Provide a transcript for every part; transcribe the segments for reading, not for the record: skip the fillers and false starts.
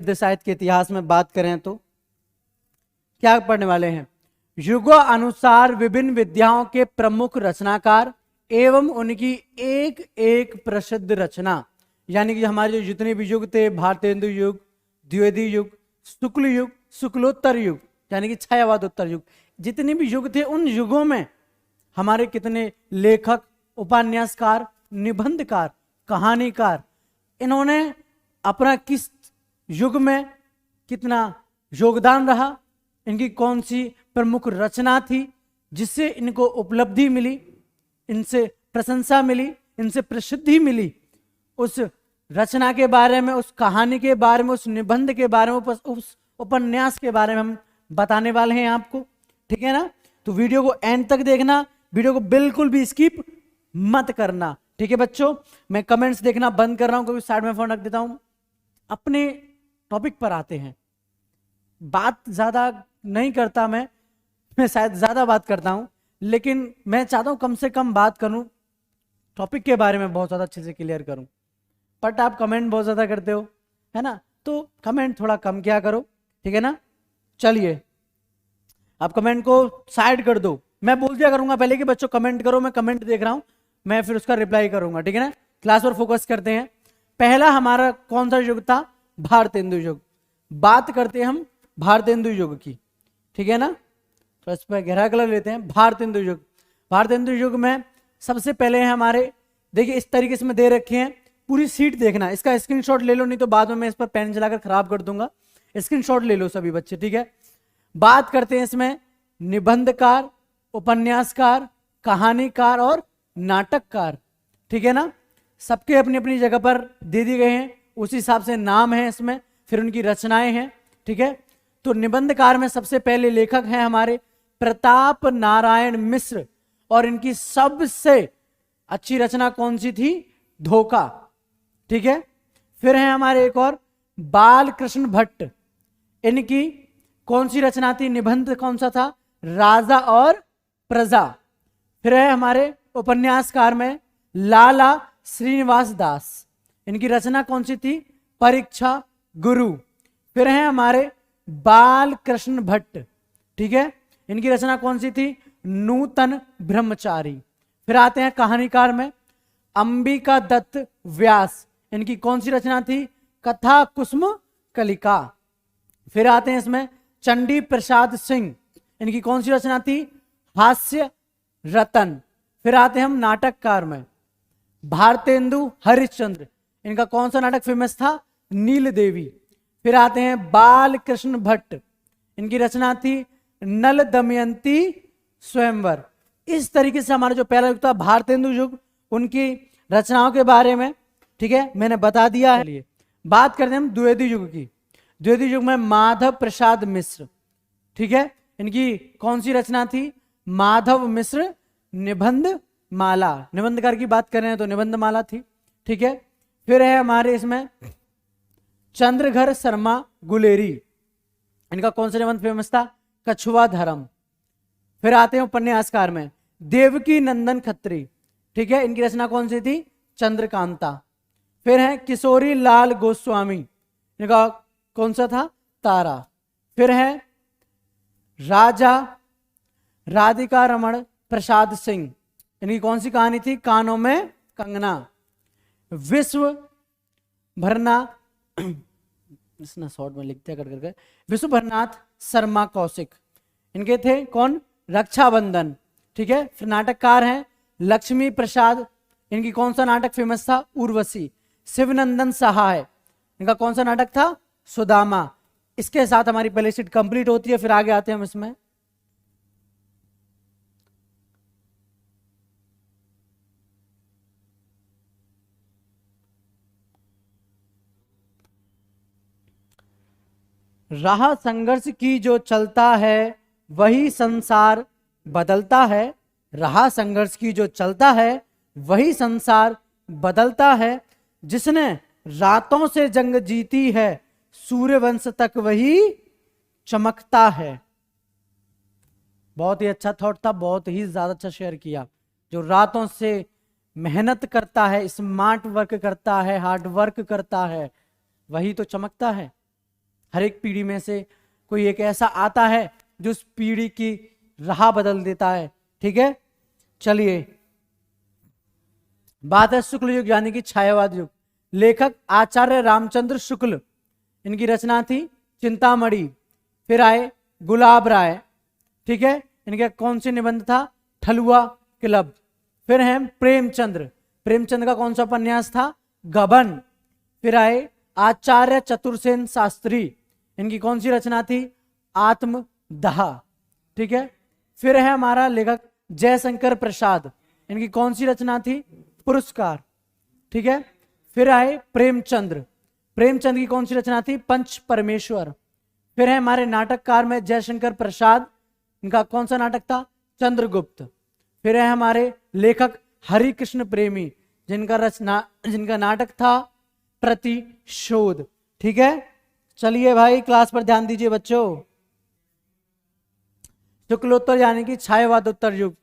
साहित्य के इतिहास में बात करें तो क्या पढ़ने वाले हैं? युगों अनुसार विभिन्न विद्याओं के प्रमुख रचनाकार एवं उनकी एक एक प्रसिद्ध रचना, यानी कि हमारे जो जितने भी युग थे, भारतेंदु युग, द्विवेदी युग, शुक्ल युग, शुक्लोत्तर युग यानी कि छायावादोत्तर युग, जितने भी युग थे उन युगों में हमारे कितने लेखक, उपन्यासकार, निबंधकार, कहानीकार, इन्होंने अपना किस युग में कितना योगदान रहा, इनकी कौन सी प्रमुख रचना थी जिससे इनको उपलब्धि मिली, इनसे प्रशंसा मिली, इनसे प्रसिद्धि मिली, उस रचना के बारे में, उस कहानी के बारे में, उस निबंध के बारे में, उस उपन्यास के बारे में हम बताने वाले हैं आपको। ठीक है ना? तो वीडियो को एंड तक देखना, वीडियो को बिल्कुल भी स्किप मत करना। ठीक है बच्चों? मैं कमेंट्स देखना बंद कर रहा हूं, क्योंकि साइड में फोन रख देता हूं। अपने टॉपिक पर आते हैं। बात ज्यादा नहीं करता मैं शायद ज्यादा बात करता हूं, लेकिन मैं चाहता हूं कम से कम बात करूं, टॉपिक के बारे में बहुत ज्यादा अच्छे से क्लियर करूं। बट आप कमेंट बहुत ज्यादा करते हो, है ना? तो कमेंट थोड़ा कम किया करो। ठीक है ना? चलिए, आप कमेंट को साइड कर दो। मैं बोल दिया करूंगा पहले कि बच्चों कमेंट करो, मैं कमेंट देख रहा हूं, मैं फिर उसका रिप्लाई करूंगा। ठीक है ना? क्लास पर फोकस करते हैं। पहला हमारा कौन सा युग था? भारतेंदु युग। बात करते हैं हम भारतेंदु युग की। ठीक है ना? तो इस पर गहरा कलर लेते हैं। भारतेंदु युग। भारतेंदु युग में सबसे पहले है हमारे, देखिए इस तरीके से मैं दे रखे हैं, पूरी सीट देखना, इसका स्क्रीनशॉट ले लो, नहीं तो बाद में मैं इस पर पेन चलाकर खराब कर दूंगा। स्क्रीनशॉट ले लो सभी बच्चे। ठीक है? बात करते हैं इसमें निबंधकार, उपन्यासकार, कहानीकार और नाटककार। ठीक है ना? सबके अपनी अपनी जगह पर दे दिए गए हैं, उसी हिसाब से नाम है इसमें, फिर उनकी रचनाएं हैं। ठीक है? तो निबंधकार में सबसे पहले लेखक हैं हमारे प्रताप नारायण मिश्र, और इनकी सबसे अच्छी रचना कौन सी थी? धोखा। ठीक है? फिर है हमारे एक और बाल कृष्ण भट्ट, इनकी कौन सी रचना थी? निबंध कौन सा था? राजा और प्रजा। फिर है हमारे उपन्यासकार में लाला श्रीनिवास दास, इनकी रचना कौन सी थी? परीक्षा गुरु। फिर है हमारे बाल कृष्ण भट्ट। ठीक है? इनकी रचना कौन सी थी? नूतन ब्रह्मचारी। फिर आते हैं कहानीकार में अंबिका दत्त व्यास, इनकी कौन सी रचना थी? कथा कुसुम कलिका। फिर आते हैं इसमें चंडी प्रसाद सिंह, इनकी कौन सी रचना थी? हास्य रतन। फिर आते हैं हम नाटककार में भारतेंदु हरिश्चंद्र, इनका कौन सा नाटक फेमस था? नील देवी। फिर आते हैं बाल कृष्ण भट्ट, इनकी रचना थी नल दमयंती स्वयंवर। इस तरीके से हमारा जो पहला युग था भारतेंदु युग, उनकी रचनाओं के बारे में, ठीक है, मैंने बता दिया है। बात करते हैं हम द्विवेदी युग की। द्विवेदी युग में माधव प्रसाद मिश्र, ठीक है, इनकी कौन सी रचना थी? माधव मिश्र निबंध माला। निबंधकार की बात कर रहे हैं तो निबंध माला थी। ठीक है? फिर है हमारे इसमें चंद्रघर शर्मा गुलेरी, इनका कौन सा निबंध फेमस था? कछुआ धर्म। फिर आते हैं उपन्यासकार में देवकी नंदन खत्री, ठीक है, इनकी रचना कौन सी थी? चंद्रकांता। फिर है किशोरी लाल गोस्वामी, इनका कौन सा था? तारा। फिर है राजा राधिका रमण प्रसाद सिंह, इनकी कौन सी कहानी थी? कानों में कंगना। विश्व भरना शॉर्ट में लिखते कर करके विश्व भरनाथ शर्मा कौशिक, इनके थे कौन? रक्षाबंधन। ठीक है? फिर नाटककार हैं लक्ष्मी प्रसाद, इनकी कौन सा नाटक फेमस था? उर्वशी। शिवनंदन सहाय, इनका कौन सा नाटक था? सुदामा। इसके साथ हमारी पहली सीट कंप्लीट होती है। फिर आगे आते हैं हम इसमें राह संघर्ष की जो चलता है वही संसार बदलता है। राह संघर्ष की जो चलता है वही संसार बदलता है। जिसने रातों से जंग जीती है सूर्यवंश तक वही चमकता है। बहुत ही अच्छा थॉट था, बहुत ही ज्यादा अच्छा शेयर किया। जो रातों से मेहनत करता है, स्मार्ट वर्क करता है, हार्ड वर्क करता है, वही तो चमकता है। हर एक पीढ़ी में से कोई एक ऐसा आता है जो उस पीढ़ी की राह बदल देता है। ठीक है, चलिए बात है शुक्ल युग यानी कि छायावाद युग। लेखक आचार्य रामचंद्र शुक्ल, इनकी रचना थी चिंतामणि। फिर आए गुलाब राय, ठीक है, इनका कौन सी निबंध था, ठलुआ क्लब। फिर हैं प्रेमचंद्र, प्रेमचंद का कौन सा उपन्यास था, गबन। फिर आए आचार्य चतुर्सेन शास्त्री, इनकी कौन सी रचना थी, आत्मदाह। ठीक है, फिर है हमारा लेखक जयशंकर प्रसाद, इनकी कौन सी रचना थी, पुरस्कार। ठीक है, फिर आए प्रेमचंद्र, प्रेमचंद की कौन सी रचना थी, पंच परमेश्वर। फिर है हमारे नाटककार में जयशंकर प्रसाद, इनका कौन सा नाटक था, चंद्रगुप्त। फिर है हमारे लेखक हरिकृष्ण प्रेमी, जिनका नाटक था प्रतिशोध। ठीक है, चलिए भाई क्लास पर ध्यान दीजिए बच्चों। शुक्लोत्तर यानी कि छायावादोत्तर युग।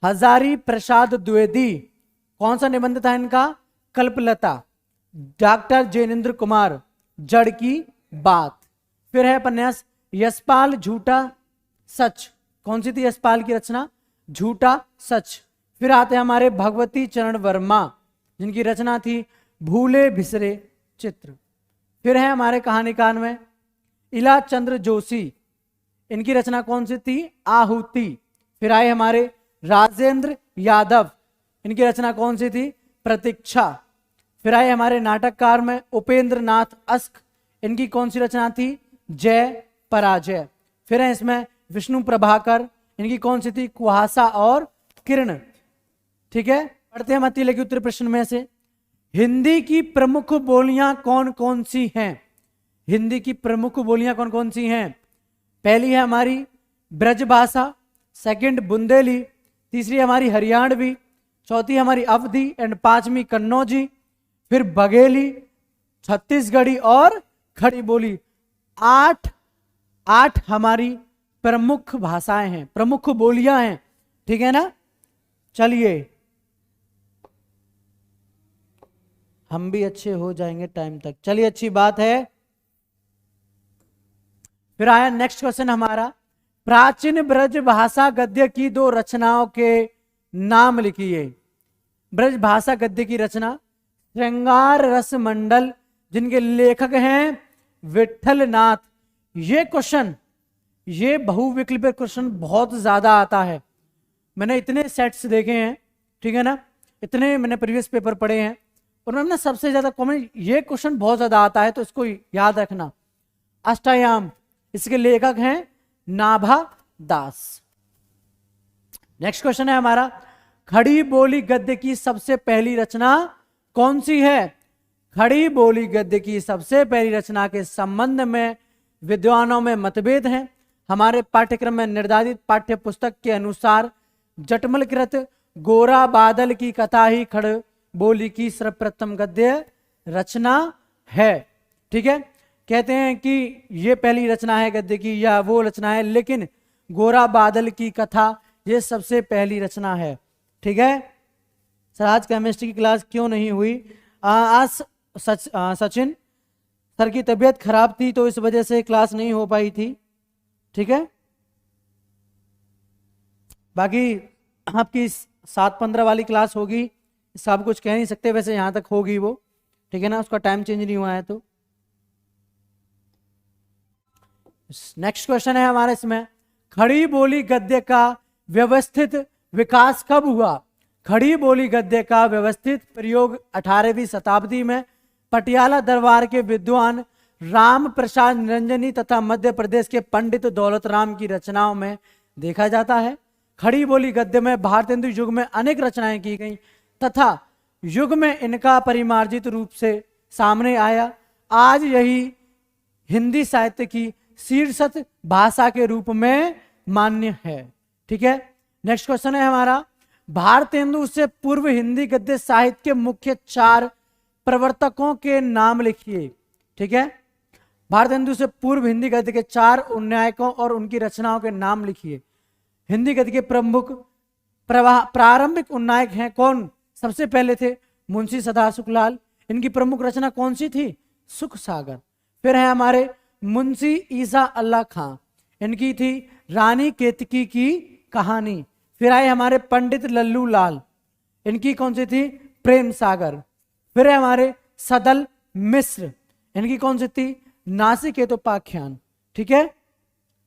हजारी प्रसाद द्विवेदी, कौन सा निबंध था इनका, कल्पलता। डॉक्टर जैनेन्द्र कुमार, जड़ की बात। फिर है उपन्यास यशपाल झूठा सच, कौन सी थी यशपाल की रचना, झूठा सच। फिर आते हैं हमारे भगवती चरण वर्मा, जिनकी रचना थी भूले बिसरे चित्र। फिर है हमारे कहानीकार में इला चंद्र जोशी, इनकी रचना कौन सी थी, आहुति। फिर आए हमारे राजेंद्र यादव, इनकी रचना कौन सी थी, प्रतीक्षा। फिर आए हमारे नाटककार में उपेंद्र नाथ अस्क, इनकी कौन सी रचना थी, जय पराजय। फिर है इसमें विष्णु प्रभाकर, इनकी कौन सी थी, कुहासा और किरण। ठीक है, पढ़ते हैं मत लिखिए उत्तर प्रश्न में से। हिंदी की प्रमुख बोलियां कौन कौन सी हैं, हिंदी की प्रमुख बोलियां कौन कौन सी हैं। पहली है हमारी ब्रज भाषा, सेकंड बुंदेली, तीसरी हमारी हरियाणवी, चौथी हमारी अवधी एंड पांचवी कन्नौजी। फिर बघेली, छत्तीसगढ़ी और खड़ी बोली। आठ हमारी प्रमुख भाषाएं हैं, प्रमुख बोलियां हैं। ठीक है ना, चलिए हम भी अच्छे हो जाएंगे टाइम तक, चलिए अच्छी बात है। फिर आया नेक्स्ट क्वेश्चन हमारा, प्राचीन ब्रज भाषा गद्य की दो रचनाओं के नाम लिखिए। ब्रज भाषा गद्य की रचना श्रृंगार रस मंडल, जिनके लेखक हैं विठल नाथ। ये क्वेश्चन, ये बहुविकल्पीय क्वेश्चन बहुत ज्यादा आता है, मैंने इतने सेट्स देखे हैं, ठीक है ना, इतने मैंने प्रीवियस पेपर पढ़े हैं, और मैंने सबसे ज्यादा कॉमन ये क्वेश्चन बहुत ज्यादा आता है, तो इसको याद रखना। अष्टयाम, इसके लेखक हैं नाभा दास। नेक्स्ट क्वेश्चन है हमारा, खड़ी बोली गद्य की सबसे पहली रचना कौन सी है। खड़ी बोली गद्य की सबसे पहली रचना के संबंध में विद्वानों में मतभेद हैं। हमारे पाठ्यक्रम में निर्धारित पाठ्य पुस्तक के अनुसार जटमलकृत गोरा बादल की कथा ही खड़ बोली की सर्वप्रथम गद्य रचना है। ठीक है, कहते हैं कि ये पहली रचना है गद्य की या वो रचना है, लेकिन गोरा बादल की कथा ये सबसे पहली रचना है। ठीक है, सर आज केमिस्ट्री की क्लास क्यों नहीं हुई, आज सचिन सर की तबीयत खराब थी तो इस वजह से क्लास नहीं हो पाई थी। ठीक है, बाकी आपकी 7:15 वाली क्लास होगी, सब कुछ कह नहीं सकते, वैसे यहां तक होगी वो, ठीक है ना, उसका टाइम चेंज नहीं हुआ है। तो नेक्स्ट क्वेश्चन है हमारे इसमें, खड़ी बोली गद्य का व्यवस्थित विकास कब हुआ। खड़ी बोली गद्य का व्यवस्थित प्रयोग 18वीं शताब्दी में पटियाला दरबार के विद्वान राम प्रसाद निरंजनी तथा मध्य प्रदेश के पंडित दौलत राम की रचनाओं में देखा जाता है। खड़ी बोली गद्य में भारतेंदु युग में अनेक रचनाएं की गई तथा युग में इनका परिमार्जित रूप से सामने आया। आज यही हिंदी साहित्य की शीर्षत भाषा के रूप में मान्य है। ठीक है, नेक्स्ट क्वेश्चन है हमारा, भारतेंदु से पूर्व हिंदी गद्य साहित्य के मुख्य 4 प्रवर्तकों के नाम लिखिए। ठीक है, भारतेंदु से पूर्व हिंदी गद्य के 4 उन्नायकों और उनकी रचनाओं के नाम लिखिए। हिंदी गद्य के प्रमुख प्रारंभिक उन्नायक हैं कौन, सबसे पहले थे मुंशी सदाशिवलाल, इनकी प्रमुख रचना कौन सी थी, सुख सागर। फिर है हमारे मुंशी ईसा अल्लाह खां, इनकी थी रानी केतकी की कहानी। फिर आए हमारे पंडित लल्लू लाल, इनकी कौन सी थी? प्रेम सागर। फिर है हमारे सदल मिश्र, इनकी कौन सी थी? नासिकेतोपाख्यान। ठीक है,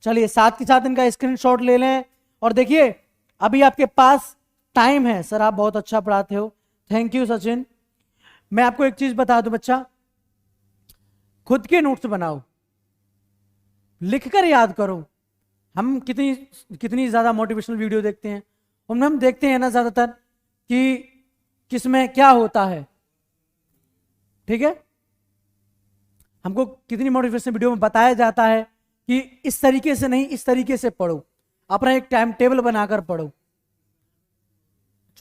चलिए साथ के साथ इनका स्क्रीनशॉट ले लें। और देखिए अभी आपके पास टाइम है। सर आप बहुत अच्छा पढ़ाते हो, थैंक यू सचिन। मैं आपको एक चीज बता दूं बच्चा, खुद के नोट्स बनाओ, लिखकर याद करो। हम कितनी ज्यादा मोटिवेशनल वीडियो देखते हैं, उनमें हम देखते हैं ना ज्यादातर कि किसमें क्या होता है। ठीक है, हमको कितनी मोटिवेशनल वीडियो में बताया जाता है कि इस तरीके से नहीं, इस तरीके से पढ़ो, अपना एक टाइम टेबल बनाकर पढ़ो।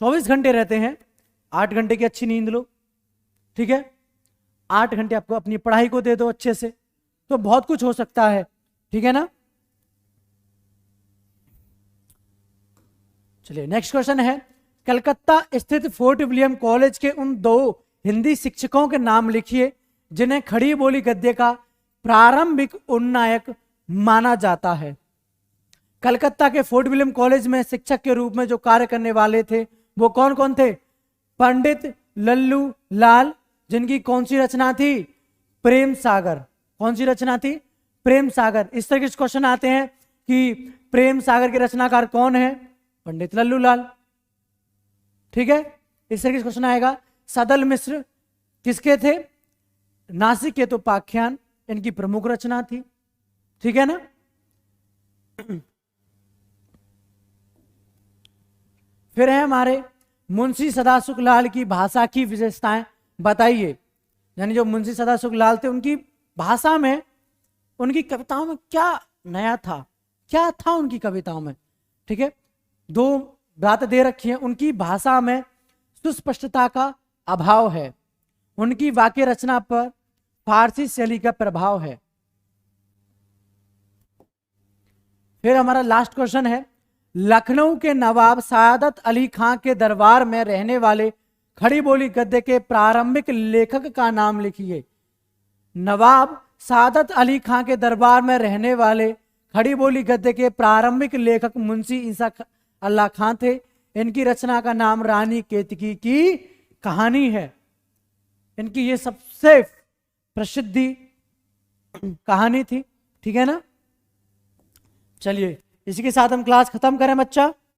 24 घंटे रहते हैं, 8 घंटे की अच्छी नींद लो। ठीक है, 8 घंटे आपको अपनी पढ़ाई को दे दो अच्छे से, तो बहुत कुछ हो सकता है। ठीक है ना। चलिए नेक्स्ट क्वेश्चन है, कलकत्ता स्थित फोर्ट विलियम कॉलेज के उन 2 हिंदी शिक्षकों के नाम लिखिए जिन्हें खड़ी बोली गद्य का प्रारंभिक उन्नायक माना जाता है। कलकत्ता के फोर्ट विलियम कॉलेज में शिक्षक के रूप में जो कार्य करने वाले थे वो कौन कौन थे? पंडित लल्लू लाल, जिनकी कौन सी रचना थी? प्रेम सागर। कौन सी रचना थी? प्रेम सागर। इस तरह के क्वेश्चन आते हैं कि प्रेम सागर के रचनाकार कौन है? पंडित लल्लू लाल। ठीक है, इस तरह के क्वेश्चन आएगा। सदल मिश्र किसके थे? नासिकेतोपाख्यान, इनकी प्रमुख रचना थी। ठीक है ना। फिर है हमारे मुंशी सदासुख लाल की भाषा की विशेषताएं बताइए। यानी जो मुंशी सदासुख लाल थे उनकी भाषा में, उनकी कविताओं में क्या नया था, क्या था उनकी कविताओं में। ठीक है, 2 बातें दे रखी हैं। उनकी भाषा में सुस्पष्टता का अभाव है, उनकी वाक्य रचना पर फारसी शैली का प्रभाव है। फिर हमारा लास्ट क्वेश्चन है, लखनऊ के नवाब सादत अली खां के दरबार में रहने वाले खड़ी बोली गद्य के प्रारंभिक लेखक का नाम लिखिए। नवाब सादत अली खां के दरबार में रहने वाले खड़ी बोली गद्य के प्रारंभिक लेखक मुंशी ईसा अल्लाह खां थे। इनकी रचना का नाम रानी केतकी की कहानी है। इनकी ये सबसे प्रसिद्धि कहानी थी। ठीक है ना। चलिए इसी के साथ हम क्लास खत्म करें बच्चा।